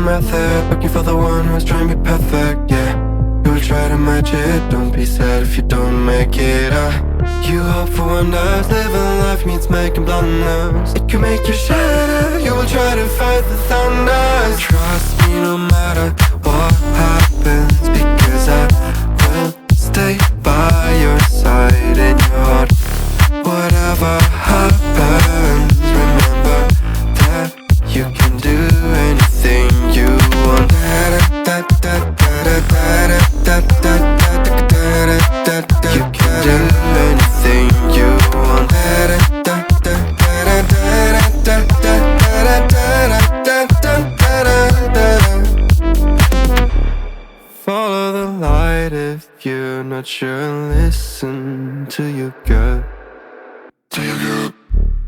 own method, looking for the one who's trying to be perfect, yeah. You'll try to match it, don't be sad if you don't make it, You hope for wonders, living life means making blunders. It can make you shatter, you will try to fight the thunders. Trust me no matter what happens, because I will stay by your side in your heart. Whatever happens, remember that you can do anything you want. You can do anything you want. Follow the light if you're not sure. Listen to your gut.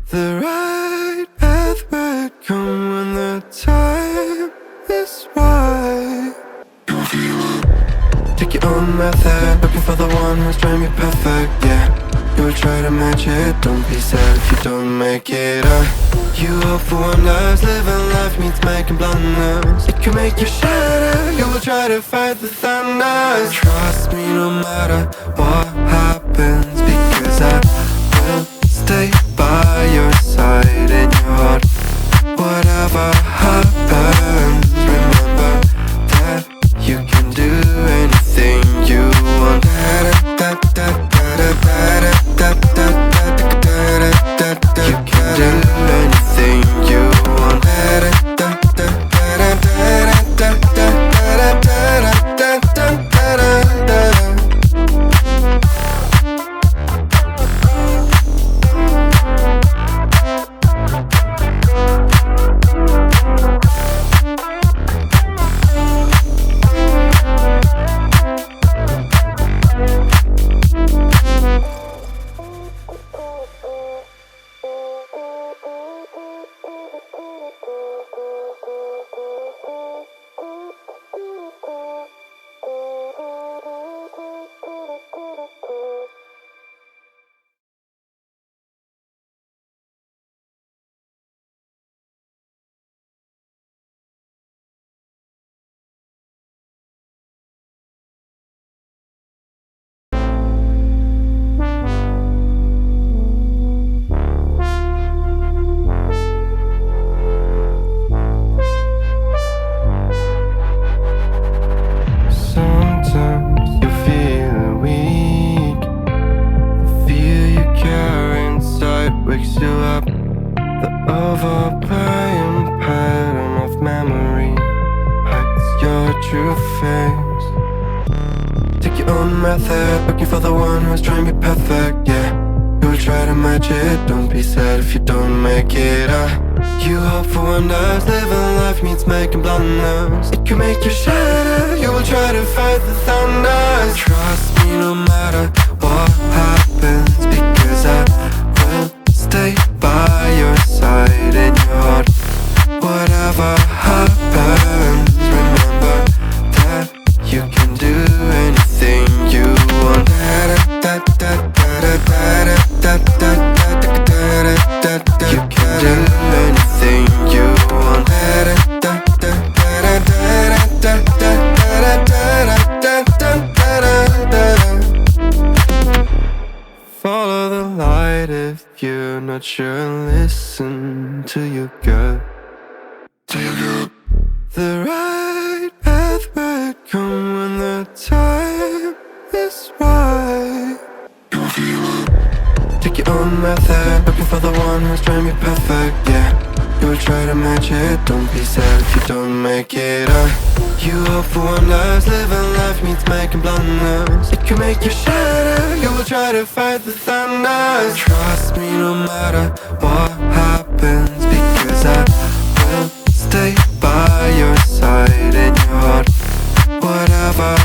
The right path will come when the time is right. Take your own method, looking for the one who's trying to be perfect, yeah. You'll try to match it, don't be sad if you don't make it, You hope for wonders, living life means making blunders. It can make you shatter, you will try to fight the thunders. Trust me no matter what happens, because I will stay by your side in your heart. Whatever happens, remember that you can do anything you want. You can do anything you want. Method, looking for the one who's trying to be perfect, yeah. You'll try to match it, don't be sad if you don't make it, You hope for wonders, living life means making blunders. It can make you shatter, you will try to fight the thunders. Trust me no matter what happens, because I will stay by your side in your heart. Whatever happens, remember that you can do anything you want. You can do anything you want. Follow the light if you're not sure. Listen to your gut. The right path will come when the time is right. Take your own method, looking for the one who's trying to be perfect, yeah. You'll try to match it, don't be sad if you don't make it, You hope for wonders, living life means making blunders. It can make you shatter, you will try to fight the thunders. Trust me no matter what happens, because I will stay by your side in your heart. Whatever